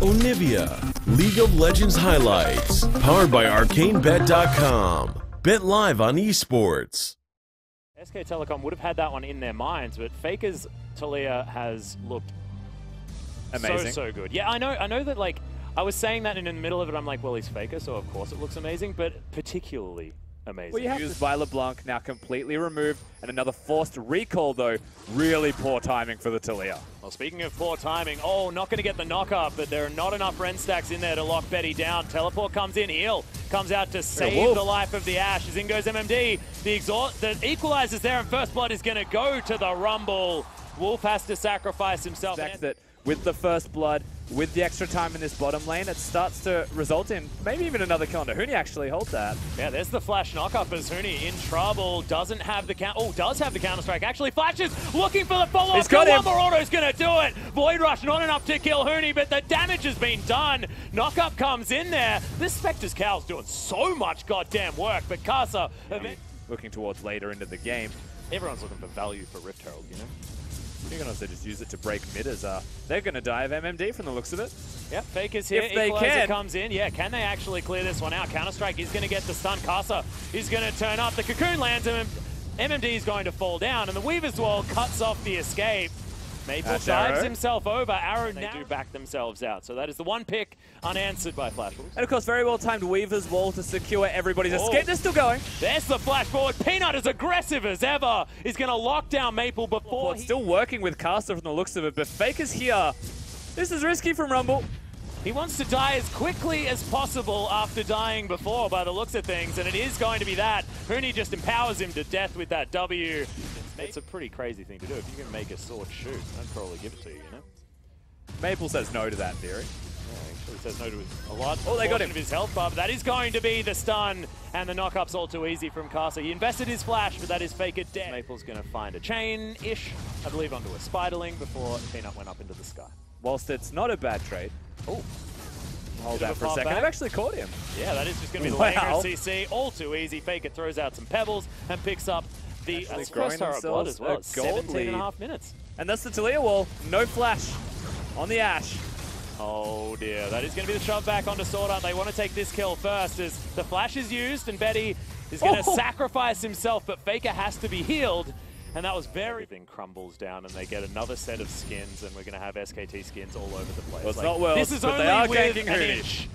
Onivia, League of Legends highlights, powered by ArcaneBet.com. Bet live on esports. SK Telecom would have had that one in their minds, but Faker's Talia has looked amazing. So good. Yeah, I know that, like, I was saying that in the middle of it, I'm like, well, he's Faker, so of course it looks amazing, but particularly amazing. Well, you have used by LeBlanc, now completely removed, and another forced recall, though. Really poor timing for the Talia. Well, speaking of poor timing, oh, not going to get the knock-up, but there are not enough Ren stacks in there to lock Betty down. Teleport comes in, heal comes out to save the life of the Ashe. As in goes MMD. The equalizer's there, and First Blood is going to go to the Rumble. Wolf has to sacrifice himself. That with the First Blood, with the extra time in this bottom lane, it starts to result in maybe even another kill. Huni actually hold that. Yeah, there's the flash knock-up as Huni in trouble. Doesn't have the count. Oh, does have the counter-strike. Actually flashes, looking for the follow-up. He's got him. One more auto's going to do it. Void Rush not enough to kill Huni, but the damage has been done. Knock-up comes in there. This Spectre's Cow's doing so much goddamn work, but Casa... looking towards later into the game. Everyone's looking for value for Rift Herald, you know? You can also just use it to break mid as they're going to die of MMD from the looks of it. Yep, Faker's here. If they Equalizer can. comes in. Yeah, can they actually clear this one out? Counter-Strike is going to get the stun. Casa is going to turn up. The Cocoon lands him. MMD is going to fall down, and the Weaver's Wall cuts off the escape. Maple dives himself over. Arrow now do back themselves out. So that is the one pick unanswered by Flash Wolves. And of course, very well timed Weaver's Wall to secure everybody's escape. They're still going. There's the flash forward. Peanut is aggressive as ever. He's going to lock down Maple before still working with Caster from the looks of it, but Faker's here. This is risky from Rumble. He wants to die as quickly as possible after dying before by the looks of things, and it is going to be that. Huni just empowers him to death with that W. It's a pretty crazy thing to do. If you can make a sword shoot, I'd probably give it to you, you know? Maple says no to that theory. Yeah, actually says no to a lot they got him. Of his health bar, but that is going to be the stun, and the knock-up's all too easy from Casa. He invested his flash, but that is Faker dead. Maple's going to find a chain-ish, I believe, onto a Spiderling before Peanut went up into the sky. Whilst it's not a bad trade. Oh. Hold that for a second. I've actually caught him. Yeah, that is just going to be the laner CC. All too easy. Faker throws out some pebbles and picks up the first Tower of Blood as well. 17.5 minutes. And that's the Talia wall. No flash on the Ashe. Oh dear, that is going to be the shove back onto Sword Art. They want to take this kill first as the flash is used and Betty is going to sacrifice himself, but Faker has to be healed. And that was everything crumbles down, and they get another set of skins, and we're going to have SKT skins all over the place. Well, it's not Worlds, this is but only they are with ganking an Huni. inch.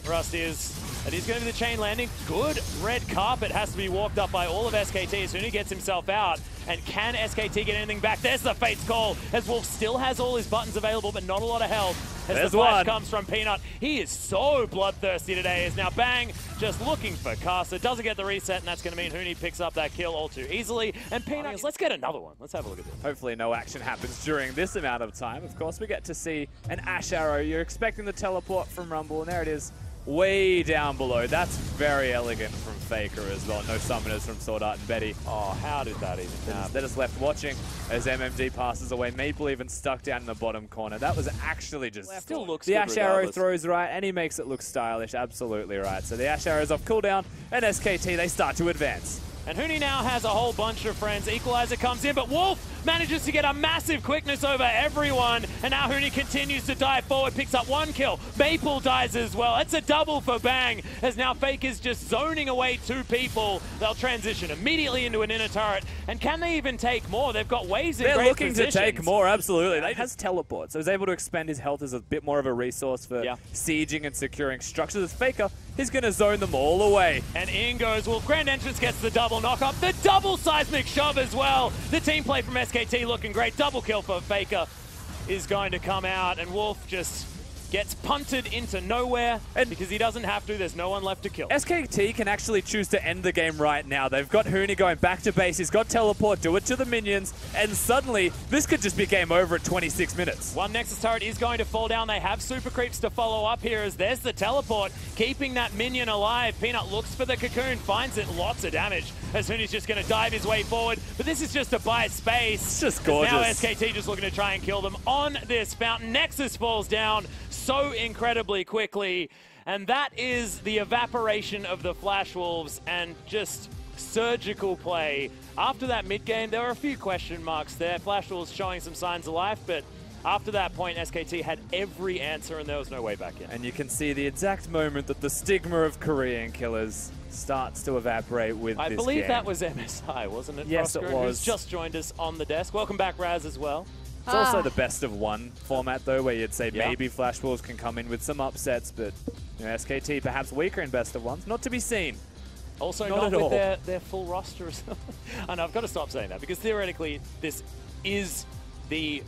Rust is. It is going to be the chain landing. Good red carpet has to be walked up by all of SKT as soon as he gets himself out. And can SKT get anything back? There's the Fate's Call, as Wolf still has all his buttons available, but not a lot of health. As there's the flash one. comes from Peanut. He is so bloodthirsty today. Is now Bang just looking for Casa. Doesn't get the reset, and that's going to mean Huni picks up that kill all too easily. And Peanut, let's get another one. Let's have a look at this. Hopefully no action happens during this amount of time. Of course, we get to see an Ashe arrow. You're expecting the teleport from Rumble, and there it is. Way down below. That's very elegant from Faker as well. No summoners from Sword Art and Betty. Oh, how did that even happen? They're just left watching as MMD passes away. Maple even stuck down in the bottom corner. That was actually just... Still looks the good Ashe arrow throws right, and he makes it look stylish. Absolutely right. So the Ashe arrow's off cooldown, and SKT, they start to advance. And Huni now has a whole bunch of friends. Equalizer comes in, but Wolf manages to get a massive quickness over everyone. And now Huni continues to dive forward, picks up one kill. Maple dies as well. It's a double for Bang, as now Faker's just zoning away two people. They'll transition immediately into an inner turret. And can they even take more? They've got waves in great They're looking positions. to take more, absolutely. He has teleport, so he's able to expend his health as a bit more of a resource for sieging and securing structures. As Faker, he's going to zone them all away. And in goes Wolf. Grand Entrance gets the double knock-up. The double seismic shove as well. The team play from SKT looking great. Double kill for Faker is going to come out, and Wolf just gets punted into nowhere, and because he doesn't have to, there's no one left to kill. SKT can actually choose to end the game right now. They've got Huni going back to base, he's got teleport, do it to the minions, and suddenly this could just be game over at 26 minutes. One Nexus turret is going to fall down. They have super creeps to follow up here as there's the teleport, keeping that minion alive. Peanut looks for the cocoon, finds it, lots of damage. As Huni's just going to dive his way forward, but this is just to buy space. It's just gorgeous. Now SKT just looking to try and kill them on this fountain. Nexus falls down so incredibly quickly, and that is the evaporation of the Flash Wolves and just surgical play. After that mid game, there were a few question marks there. Flash Wolves showing some signs of life, but After that point, SKT had every answer and there was no way back in. And you can see the exact moment that the stigma of Korean killers starts to evaporate with this I believe game. that was MSI, wasn't it? Yes, it Frosker, was. Who's just joined us on the desk. Welcome back, Raz, as well. It's also the best of one format, though, where you'd say Yeah. maybe Flash Wolves can come in with some upsets, but you know, SKT perhaps weaker in best of ones. Not to be seen. Also, Not not at all. with their full roster as well. I know, I've got to stop saying that, because theoretically, this is the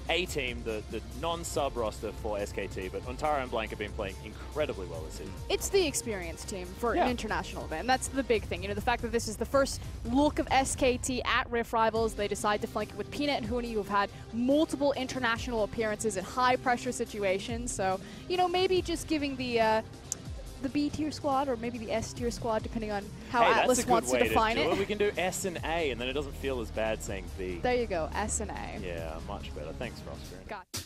A-team, the non-sub roster for SKT, but Ontara and Blank have been playing incredibly well this season. It's the experienced team for an international event. That's the big thing. You know, the fact that this is the first look of SKT at Rift Rivals. They decide to flank it with Peanut and Huni, who have had multiple international appearances in high-pressure situations. So, you know, maybe just giving the B-tier squad or maybe the S-tier squad, depending on how Atlas wants to define it. We can do S and A, and then it doesn't feel as bad saying B. There you go, S and A. Yeah, much better. Thanks, Frosker. Got